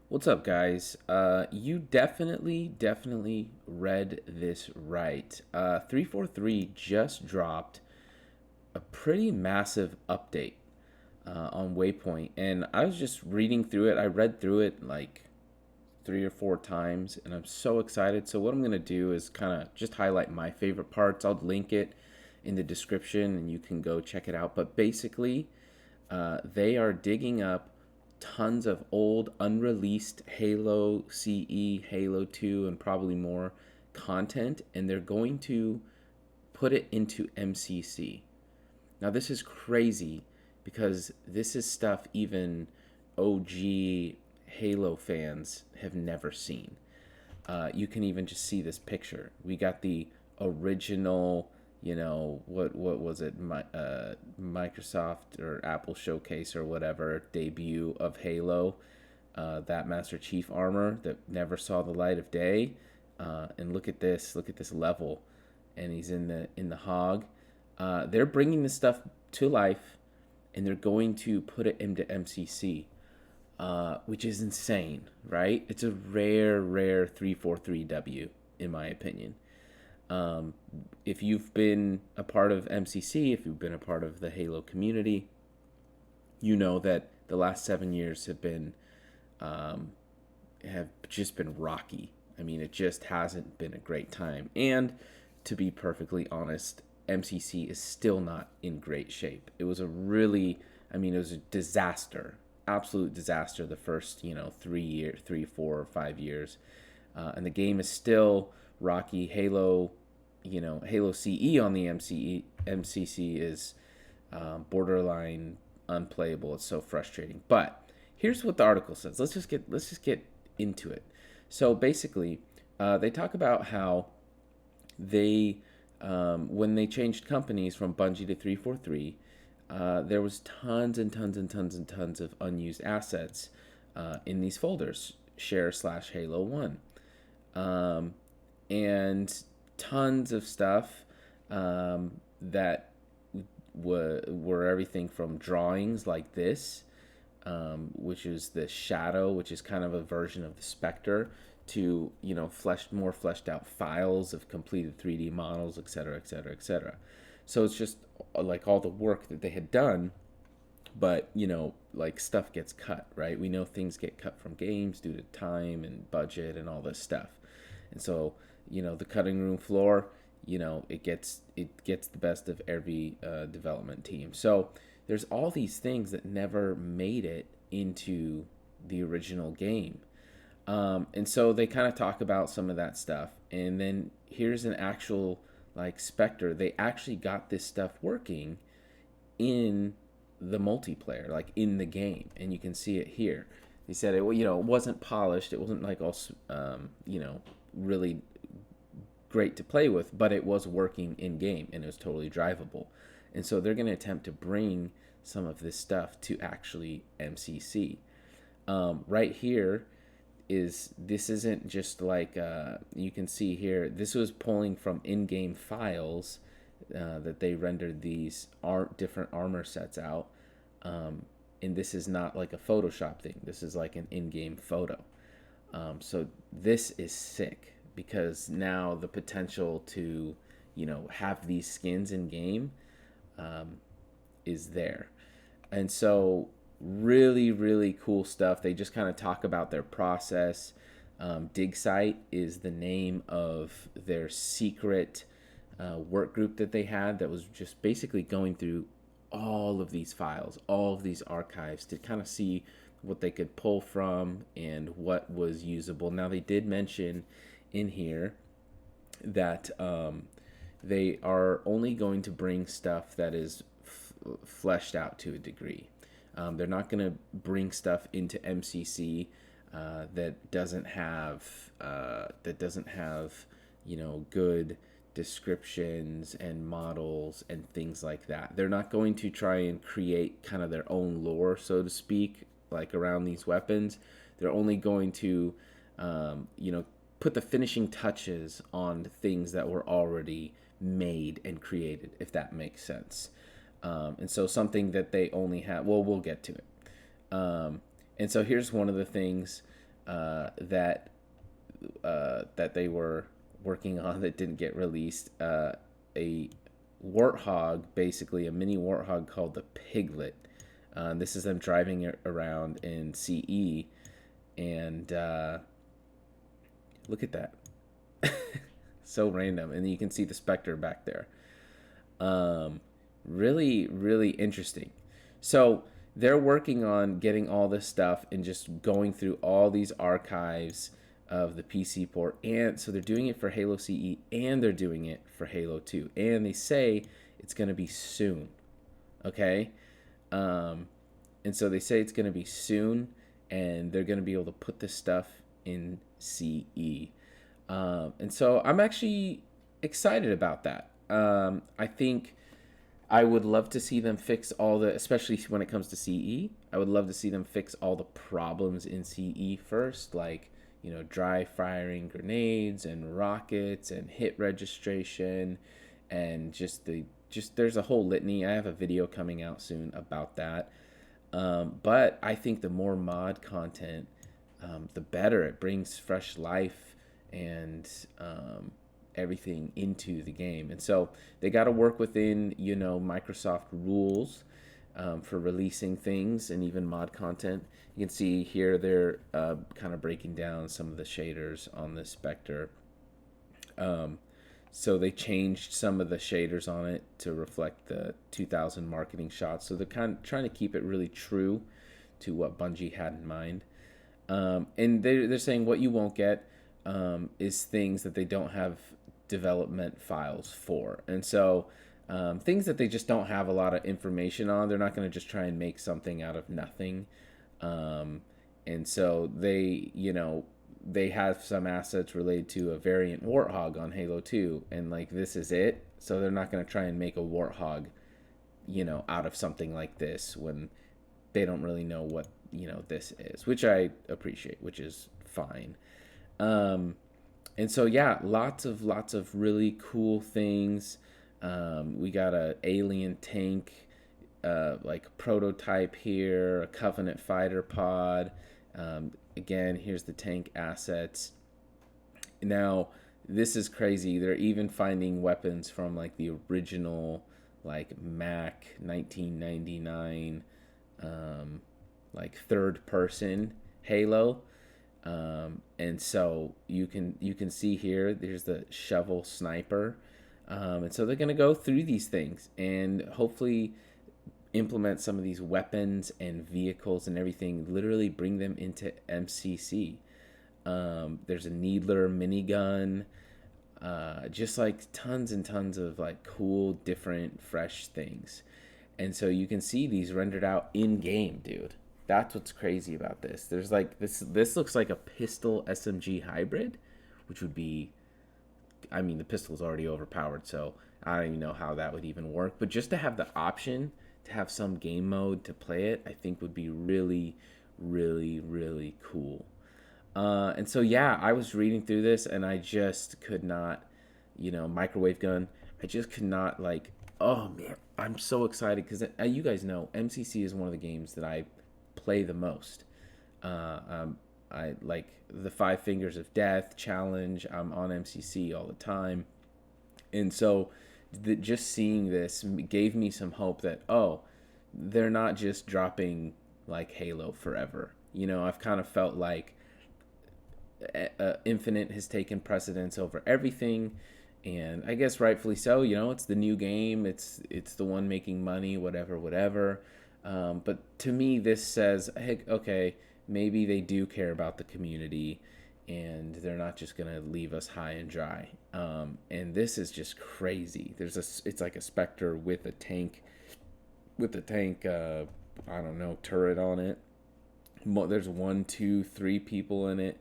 What's up, guys? You definitely read this right. 343 just dropped a pretty massive update on Waypoint, and I was just reading through it. I read through it like 3 or 4 times, and I'm so excited. So what I'm gonna do is kind of just highlight my favorite parts. I'll link it in the description, and you can go check it out. But basically, they are digging up tons of old unreleased Halo CE, Halo 2, and probably more content, and they're going to put it into MCC. Now, this is crazy because this is stuff even OG Halo fans have never seen. You can even just see this picture. We got the original, what was it, Microsoft or Apple showcase or whatever debut of Halo, that Master Chief armor that never saw the light of day. And look at this level, and he's in the hog. They're bringing this stuff to life, and they're going to put it into MCC, which is insane, right? It's a rare 343W, in my opinion. If you've been a part of MCC, if you've been a part of the Halo community, you know that the last 7 years have just been rocky. I mean, it just hasn't been a great time. And to be perfectly honest, MCC is still not in great shape. It was it was a disaster, absolute disaster the first, 3, 4, or 5 years. And the game is still rocky. Halo CE on the MCC is borderline unplayable. It's so frustrating. But here's what the article says. Let's just get into it. So basically, they talk about how they when they changed companies from Bungie to 343, there was tons and tons and tons and tons of unused assets in these folders, share/Halo 1, and tons of stuff that were everything from drawings like this, which is the Shadow, which is kind of a version of the Spectre, to more fleshed out files of completed 3D models, etc., etc., etc. So it's just like all the work that they had done, but like stuff gets cut, right? We know things get cut from games due to time and budget and all this stuff, and so the cutting room floor, it gets the best of every development team. So there's all these things that never made it into the original game. And so they kind of talk about some of that stuff. And then here's an actual like Spectre. They actually got this stuff working in the multiplayer, like in the game, and you can see it here. They said it wasn't polished. It wasn't like all really great to play with, but it was working in game and it was totally drivable. And so they're going to attempt to bring some of this stuff to actually MCC. Right here this isn't just like you can see here. This was pulling from in-game files that they rendered these different armor sets out, and this is not like a Photoshop thing. This is like an in-game photo. So this is sick because now the potential to have these skins in game is there. And so really cool stuff. They just kind of talk about their process. Dig Site is the name of their secret work group that they had that was just basically going through all of these files, all of these archives to kind of see what they could pull from and what was usable. Now, they did mention in here that they are only going to bring stuff that is fleshed out to a degree. They're not going to bring stuff into MCC that doesn't have good descriptions and models and things like that. They're not going to try and create kind of their own lore, so to speak, like around these weapons. They're only going to put the finishing touches on things that were already made and created, if that makes sense. And so something that they only have, well, we'll get to it. And so here's one of the things that that they were working on that didn't get released. A warthog, basically a mini warthog called the Piglet. This is them driving it around in CE, and look at that. So random. And you can see the Spectre back there. Really, really interesting. So they're working on getting all this stuff and just going through all these archives of the PC port. And so they're doing it for Halo CE and they're doing it for Halo 2. And they say it's going to be soon. Okay? And so they say it's going to be soon and they're going to be able to put this stuff in CE. And so I'm actually excited about that. I think I would love to see them fix all the, especially when it comes to CE, I would love to see them fix all the problems in CE first, like, you know, dry firing grenades and rockets and hit registration and just there's a whole litany. I have a video coming out soon about that. But I think the more mod content, the better. It brings fresh life and everything into the game. And so they got to work within, you know, Microsoft rules for releasing things and even mod content. You can see here they're kind of breaking down some of the shaders on the Spectre. So they changed some of the shaders on it to reflect the 2000 marketing shots. So they're kind of trying to keep it really true to what Bungie had in mind. And they're saying what you won't get is things that they don't have development files for. And so things that they just don't have a lot of information on, they're not going to just try and make something out of nothing. And so they, you know, they have some assets related to a variant Warthog on Halo 2, and like this is it. So they're not going to try and make a Warthog, you know, out of something like this when they don't really know what, you know, this is, which I appreciate, which is fine. And so yeah, lots of really cool things. We got a alien tank, like prototype here, a Covenant fighter pod. Again, here's the tank assets. Now, this is crazy. They're even finding weapons from like the original, like Mac 1999, like third person Halo. And so you can see here, there's the shovel sniper. And so they're going to go through these things and hopefully implement some of these weapons and vehicles and everything, literally bring them into MCC. There's a Needler minigun, just like tons and tons of like cool, different, fresh things. And so you can see these rendered out in game, dude. That's what's crazy about this. There's like this looks like a pistol SMG hybrid, which would be, I mean, the pistol's already overpowered, so I don't even know how that would even work. But just to have the option to have some game mode to play it, I think would be really, really, really cool. And so yeah, I was reading through this and I just could not, you know, microwave gun. I just could not like. Oh man, I'm so excited because you guys know MCC is one of the games that I play the most. I like the 5 Fingers of Death challenge. I'm on MCC all the time, and so just seeing this gave me some hope that, oh, they're not just dropping like Halo forever. You know, I've kind of felt like Infinite has taken precedence over everything, and I guess rightfully so. You know, it's the new game, it's the one making money, whatever. But to me, this says, hey, okay, maybe they do care about the community, and they're not just gonna leave us high and dry. And this is just crazy. It's like a Spectre with a tank, I don't know, turret on it. There's 1, 2, 3 people in it.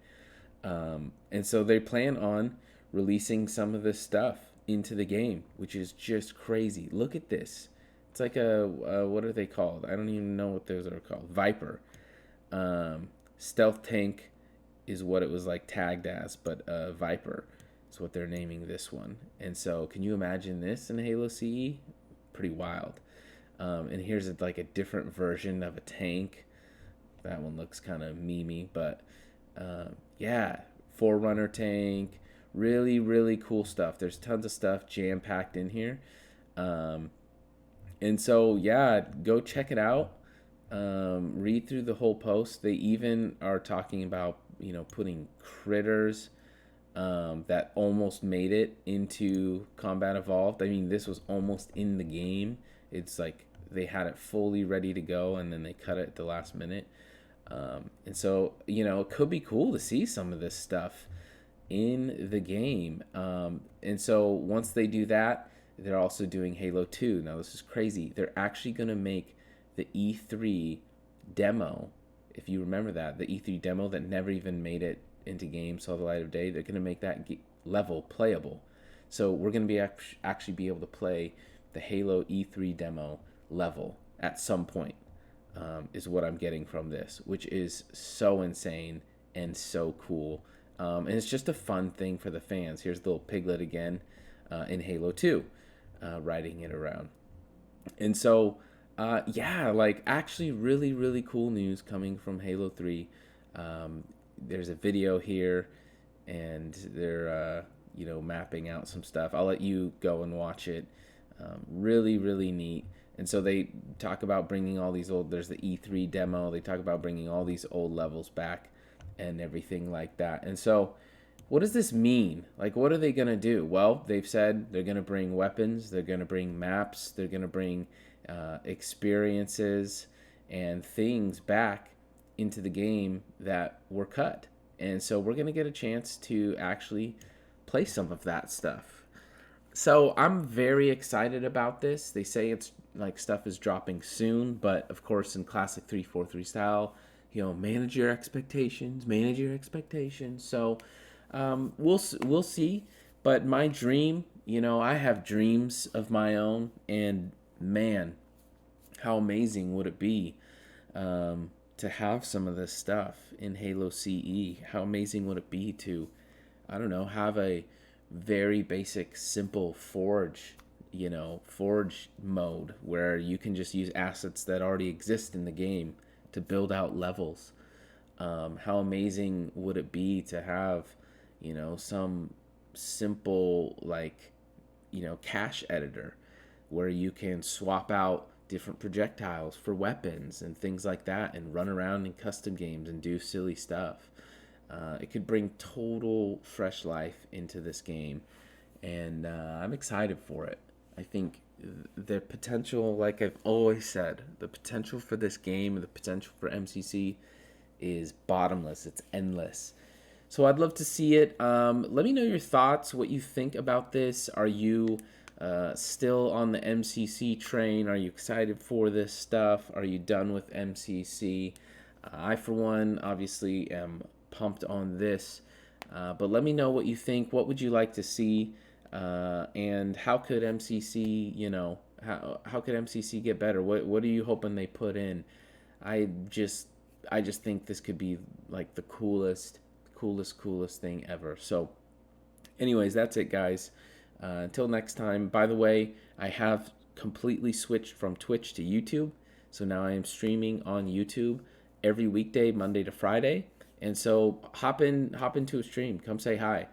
And so they plan on releasing some of this stuff into the game, which is just crazy. Look at this. It's like what are they called? I don't even know what those are called. Viper. Stealth tank is what it was like tagged as, but Viper is what they're naming this one. And so can you imagine this in Halo CE? Pretty wild. And here's like a different version of a tank. That one looks kind of memey, but Yeah, Forerunner tank, really, really cool stuff. There's tons of stuff jam packed in here. Um, and so, yeah, go check it out. Read through the whole post. They even are talking about, putting critters that almost made it into Combat Evolved. I mean, this was almost in the game. It's like they had it fully ready to go and then they cut it at the last minute. And so, it could be cool to see some of this stuff in the game. And so, once they do that, they're also doing Halo 2. Now, this is crazy. They're actually going to make the E3 demo, if you remember that, the E3 demo that never even made it into game, saw the light of day. They're going to make that level playable. So, we're going to be actually be able to play the Halo E3 demo level at some point. Is what I'm getting from this, which is so insane and so cool. And it's just a fun thing for the fans. Here's the little piglet again in Halo 2, riding it around. And so, yeah, like actually really, really cool news coming from Halo 3. There's a video here, and they're, mapping out some stuff. I'll let you go and watch it. Really, really neat. And so they talk about bringing all these there's the E3 demo. They talk about bringing all these old levels back and everything like that. And so what does this mean? Like, what are they going to do? Well, they've said they're going to bring weapons. They're going to bring maps. They're going to bring experiences and things back into the game that were cut. And so we're going to get a chance to actually play some of that stuff. So I'm very excited about this. They say it's like stuff is dropping soon, but of course in classic 343 style, manage your expectations, manage your expectations. So we'll see. But my dream, I have dreams of my own, and man, how amazing would it be to have some of this stuff in Halo CE? How amazing would it be to, I don't know, have a very basic, simple forge mode where you can just use assets that already exist in the game to build out levels. How amazing would it be to have, some simple cache editor where you can swap out different projectiles for weapons and things like that and run around in custom games and do silly stuff. It could bring total fresh life into this game, and I'm excited for it. I think the potential, like I've always said, the potential for this game, the potential for MCC is bottomless. It's endless. So I'd love to see it. Let me know your thoughts, what you think about this. Are you still on the MCC train? Are you excited for this stuff? Are you done with MCC? I, for one, obviously am pumped on this. But let me know what you think. What would you like to see? And how could MCC, how could MCC get better? What are you hoping they put in? I just think this could be like the coolest thing ever. So anyways, that's it, guys. Until next time. By the way, I have completely switched from Twitch to YouTube. So now I am streaming on YouTube every weekday, Monday to Friday. And so hop into a stream. Come say hi.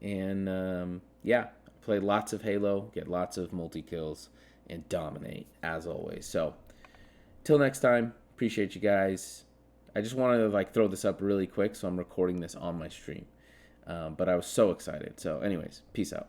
And yeah, play lots of Halo, get lots of multi-kills, and dominate, as always. So till next time, appreciate you guys. I just wanted to throw this up really quick, so I'm recording this on my stream. But I was so excited. So anyways, peace out.